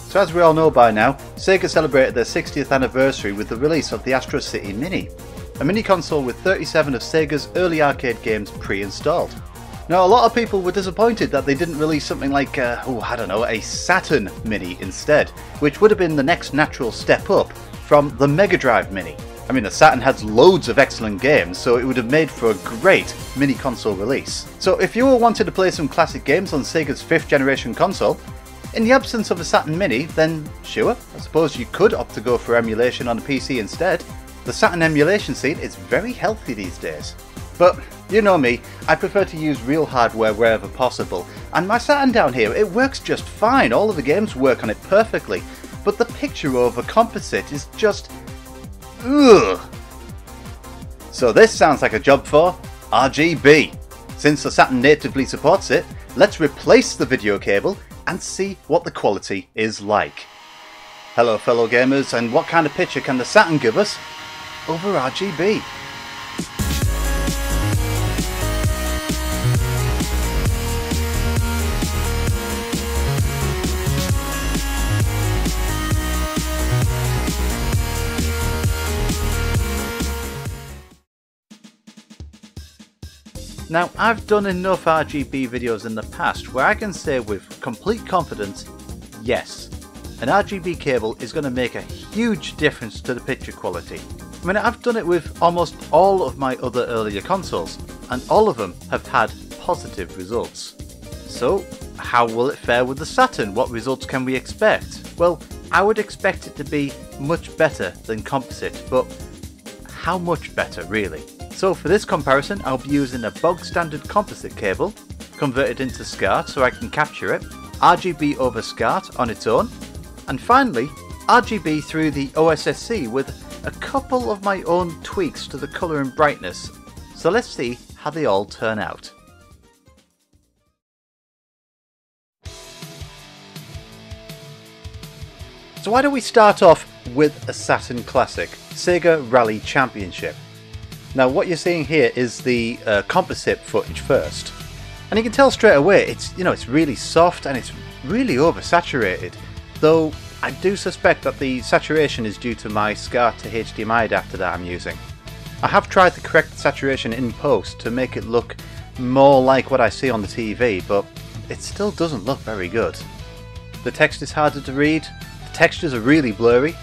So as we all know by now, Sega celebrated their 60th anniversary with the release of the Astro City Mini, a mini console with 37 of Sega's early arcade games pre-installed. Now a lot of people were disappointed that they didn't release something like, a Saturn Mini instead, which would have been the next natural step up from the Mega Drive Mini. I mean, the Saturn has loads of excellent games, so it would have made for a great mini console release. So if you were wanting to play some classic games on Sega's 5th generation console, in the absence of a Saturn Mini, then sure, I suppose you could opt to go for emulation on a PC instead. The Saturn emulation scene is very healthy these days. But you know me, I prefer to use real hardware wherever possible, and my Saturn down here, it works just fine, all of the games work on it perfectly, but the picture over Composite is just... ugh. So this sounds like a job for RGB. Since the Saturn natively supports it, let's replace the video cable and see what the quality is like. Hello fellow gamers, and what kind of picture can the Saturn give us over RGB? Now, I've done enough RGB videos in the past where I can say with complete confidence, yes, an RGB cable is going to make a huge difference to the picture quality. I mean, I've done it with almost all of my other earlier consoles, and all of them have had positive results. So, how will it fare with the Saturn? What results can we expect? Well, I would expect it to be much better than Composite, but how much better really? So for this comparison, I'll be using a bog standard Composite cable, converted into SCART so I can capture it, RGB over SCART on its own, and finally RGB through the OSSC with a couple of my own tweaks to the colour and brightness. So let's see how they all turn out. So why don't we start off with a Saturn classic, Sega Rally Championship. Now what you're seeing here is the Composite footage first, and you can tell straight away it's really soft and it's really oversaturated, though I do suspect that the saturation is due to my SCART to HDMI adapter that I'm using. I have tried to correct the saturation in post to make it look more like what I see on the TV, but it still doesn't look very good. The text is harder to read, the textures are really blurry,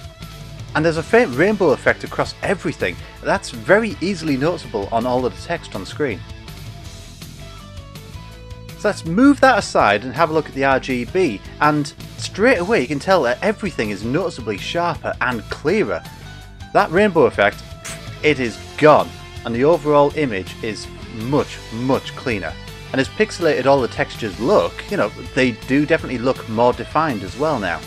and there's a faint rainbow effect across everything. That's very easily noticeable on all of the text on screen. So let's move that aside and have a look at the RGB, and straight away you can tell that everything is noticeably sharper and clearer. That rainbow effect, it is gone, and the overall image is much cleaner. And as pixelated all the textures look, they do definitely look more defined as well now.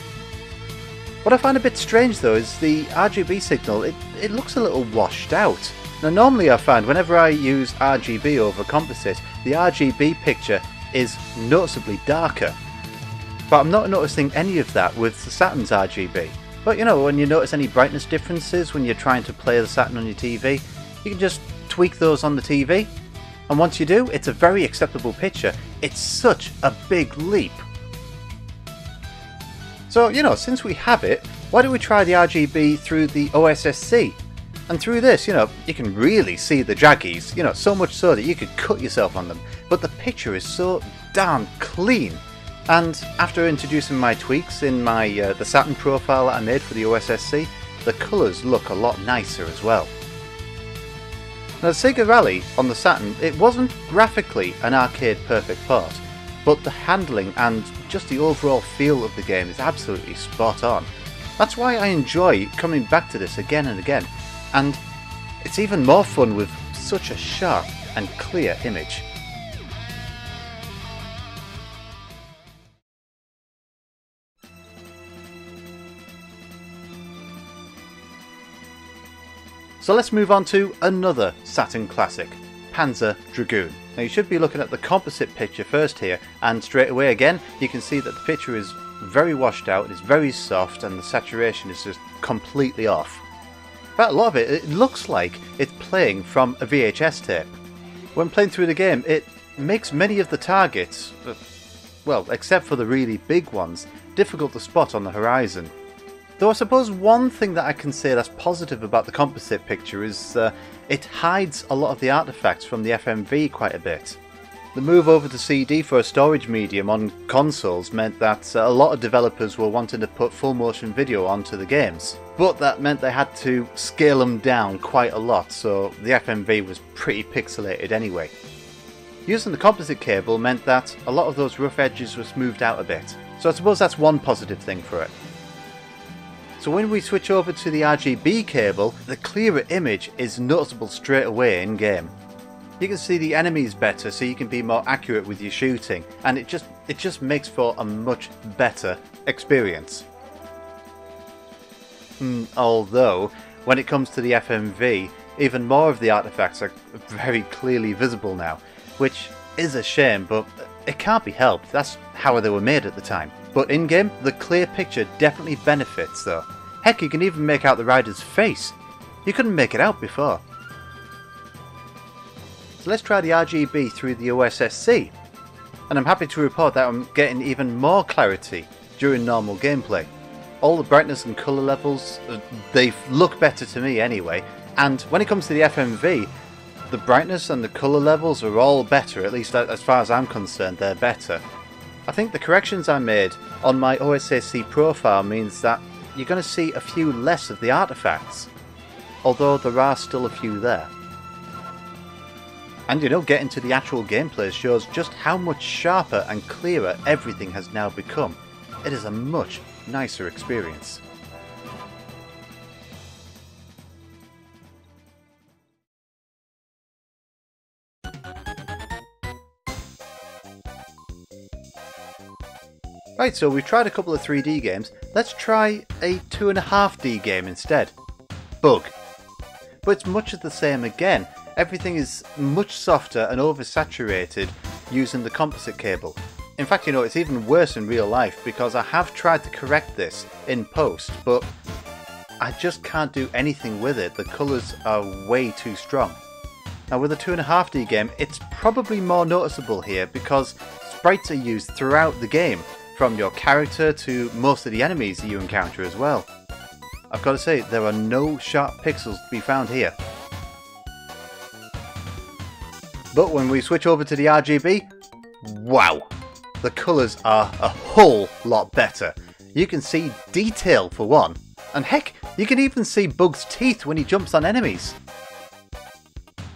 What I find a bit strange though is the RGB signal, it looks a little washed out. Now normally I find whenever I use RGB over Composite, the RGB picture is noticeably darker. But I'm not noticing any of that with the Saturn's RGB. But when you notice any brightness differences when you're trying to play the Saturn on your TV, you can just tweak those on the TV. And once you do, it's a very acceptable picture. It's such a big leap. So, since we have it, why don't we try the RGB through the OSSC? And through this, you can really see the Jackies, so much so that you could cut yourself on them. But the picture is so damn clean. And after introducing my tweaks in my the Saturn profile that I made for the OSSC, the colours look a lot nicer as well. Now, Sega Rally on the Saturn, it wasn't graphically an arcade perfect port, but the handling and just the overall feel of the game is absolutely spot on. That's why I enjoy coming back to this again and again, and it's even more fun with such a sharp and clear image. So let's move on to another Saturn classic, Panzer Dragoon. Now you should be looking at the Composite picture first here, and straight away again you can see that the picture is very washed out, it's very soft, and the saturation is just completely off. But a lot of it looks like it's playing from a VHS tape. When playing through the game, it makes many of the targets, well, except for the really big ones, difficult to spot on the horizon. Though I suppose one thing that I can say that's positive about the composite picture is it hides a lot of the artifacts from the FMV quite a bit. The move over to CD for a storage medium on consoles meant that a lot of developers were wanting to put full motion video onto the games, but that meant they had to scale them down quite a lot, so the FMV was pretty pixelated anyway. Using the composite cable meant that a lot of those rough edges were smoothed out a bit, so I suppose that's one positive thing for it. So when we switch over to the RGB cable, the clearer image is noticeable straight away in game. You can see the enemies better, so you can be more accurate with your shooting, and it just makes for a much better experience. Although, when it comes to the FMV, even more of the artifacts are very clearly visible now, which is a shame, but it can't be helped. That's how they were made at the time. But in-game, the clear picture definitely benefits though. Heck, you can even make out the rider's face. You couldn't make it out before. So let's try the RGB through the OSSC, and I'm happy to report that I'm getting even more clarity during normal gameplay. All the brightness and colour levels, they look better to me anyway, and when it comes to the FMV, the brightness and the colour levels are all better, at least as far as I'm concerned they're better. I think the corrections I made on my OSSC profile means that you're going to see a few less of the artifacts, although there are still a few there. And you know, getting to the actual gameplay shows just how much sharper and clearer everything has now become. It is a much nicer experience. Right, so we've tried a couple of 3D games. Let's try a 2.5D game instead. Bug. But it's much of the same again. Everything is much softer and oversaturated using the composite cable. In fact, you know, it's even worse in real life because I have tried to correct this in post, but I just can't do anything with it. The colours are way too strong. Now with a 2.5D game, it's probably more noticeable here because sprites are used throughout the game, from your character to most of the enemies that you encounter as well. I've got to say, there are no sharp pixels to be found here. But when we switch over to the RGB, wow! The colours are a whole lot better. You can see detail for one, and heck, you can even see Bug's teeth when he jumps on enemies.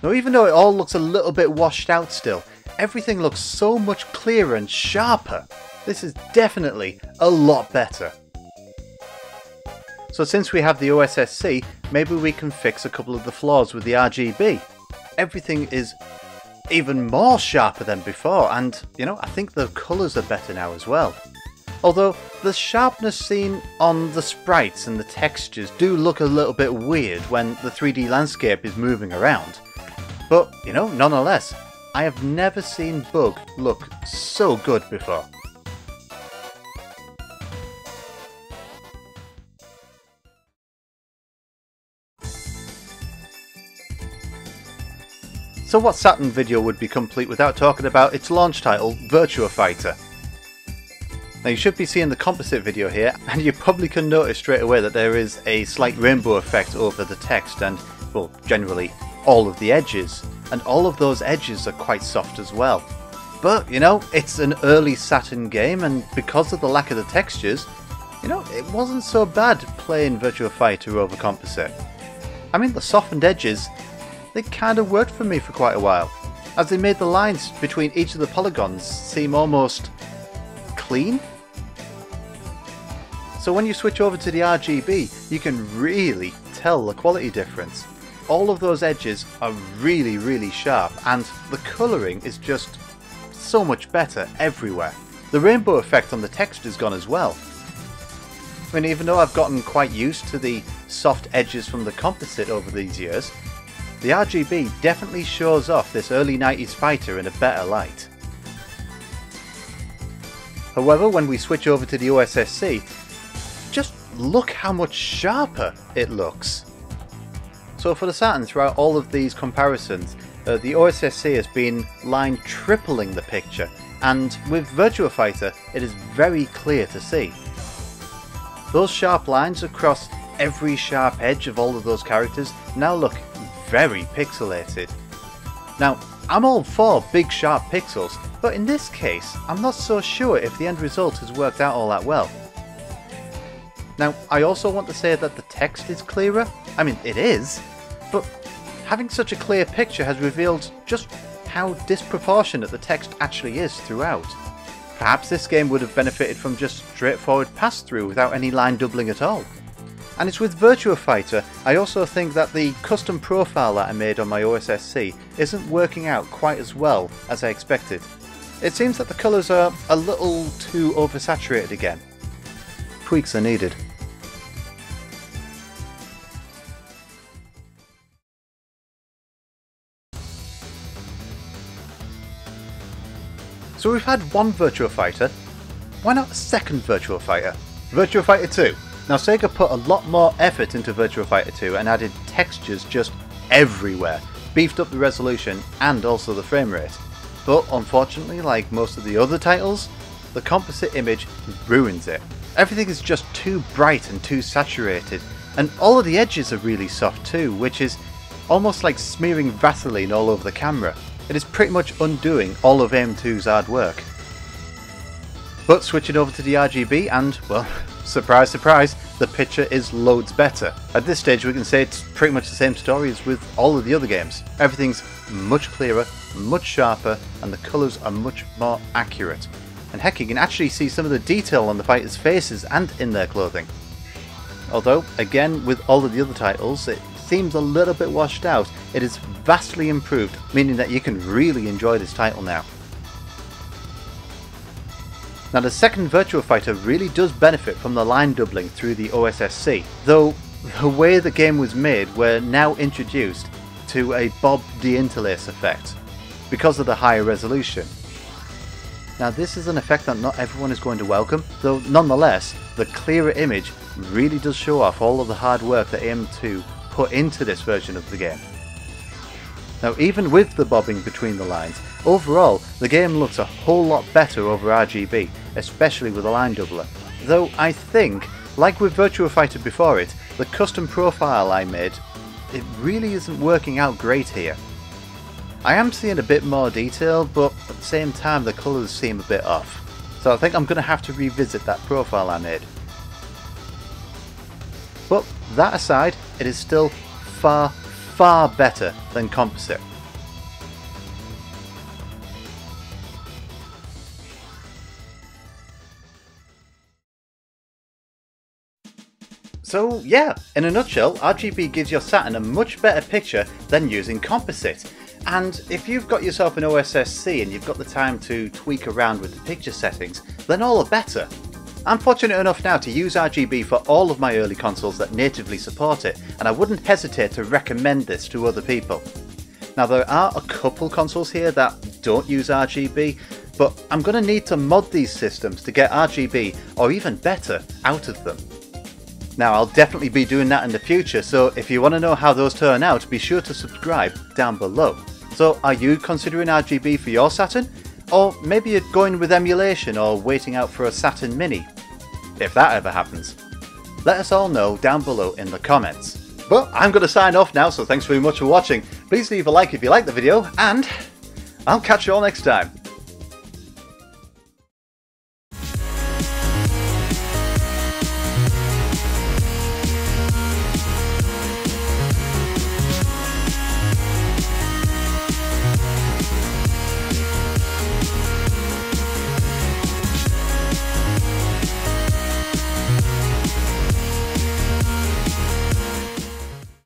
Now even though it all looks a little bit washed out still, everything looks so much clearer and sharper. This is definitely a lot better. So since we have the OSSC, maybe we can fix a couple of the flaws with the RGB. Everything is even more sharper than before, and you know, I think the colours are better now as well. Although the sharpness seen on the sprites and the textures do look a little bit weird when the 3D landscape is moving around. But you know, nonetheless, I have never seen Bug look so good before. So what Saturn video would be complete without talking about its launch title, Virtua Fighter? Now you should be seeing the composite video here, and you probably can notice straight away that there is a slight rainbow effect over the text and, well, generally all of the edges. And all of those edges are quite soft as well. But, you know, it's an early Saturn game, and because of the lack of the textures, you know, it wasn't so bad playing Virtua Fighter over composite. I mean, the softened edges, they kind of worked for me for quite a while, as they made the lines between each of the polygons seem almost clean. So when you switch over to the RGB, you can really tell the quality difference. All of those edges are really, really sharp, and the colouring is just so much better everywhere. The rainbow effect on the text is gone as well. I mean, even though I've gotten quite used to the soft edges from the composite over these years, the RGB definitely shows off this early 90s fighter in a better light. However, when we switch over to the OSSC, just look how much sharper it looks. So for the Saturn, throughout all of these comparisons, the OSSC has been line tripling the picture, and with Virtua Fighter it is very clear to see. Those sharp lines across every sharp edge of all of those characters now look very pixelated. Now, I'm all for big sharp pixels, but in this case, I'm not so sure if the end result has worked out all that well. Now, I also want to say that the text is clearer. I mean, it is, but having such a clear picture has revealed just how disproportionate the text actually is throughout. Perhaps this game would have benefited from just straightforward pass-through without any line doubling at all. And it's with Virtua Fighter, I also think that the custom profile that I made on my OSSC isn't working out quite as well as I expected. It seems that the colours are a little too oversaturated again. Tweaks are needed. So we've had one Virtua Fighter, why not a second Virtua Fighter? Virtua Fighter 2. Now Sega put a lot more effort into Virtua Fighter 2 and added textures just everywhere, beefed up the resolution and also the frame rate. But unfortunately, like most of the other titles, the composite image ruins it. Everything is just too bright and too saturated, and all of the edges are really soft too, which is almost like smearing Vaseline all over the camera. It is pretty much undoing all of AIM2's hard work. But switching over to the RGB and, well, surprise surprise, the picture is loads better. At this stage we can say it's pretty much the same story as with all of the other games. Everything's much clearer, much sharper, and the colours are much more accurate. And heck, you can actually see some of the detail on the fighters' faces and in their clothing. Although, again, with all of the other titles, it seems a little bit washed out. It is vastly improved, meaning that you can really enjoy this title now. Now the second Virtua Fighter really does benefit from the line doubling through the OSSC, though the way the game was made, we're now introduced to a bob deinterlace effect because of the higher resolution. Now this is an effect that not everyone is going to welcome, though nonetheless the clearer image really does show off all of the hard work that AM2 put into this version of the game. Now even with the bobbing between the lines, overall the game looks a whole lot better over RGB, especially with a line doubler. Though I think, like with Virtua Fighter before it, the custom profile I made, it really isn't working out great here. I am seeing a bit more detail, but at the same time the colours seem a bit off. So I think I'm going to have to revisit that profile I made. But that aside, it is still far better than Composite. So yeah, in a nutshell, RGB gives your Saturn a much better picture than using Composite. And if you've got yourself an OSSC and you've got the time to tweak around with the picture settings, then all the better. I'm fortunate enough now to use RGB for all of my early consoles that natively support it, and I wouldn't hesitate to recommend this to other people. Now there are a couple consoles here that don't use RGB, but I'm going to need to mod these systems to get RGB, or even better, out of them. Now I'll definitely be doing that in the future, so if you want to know how those turn out, be sure to subscribe down below. So are you considering RGB for your Saturn? Or maybe you're going with emulation or waiting out for a Saturn Mini? If that ever happens, let us all know down below in the comments. But I'm going to sign off now, so thanks very much for watching. Please leave a like if you like the video, and I'll catch you all next time.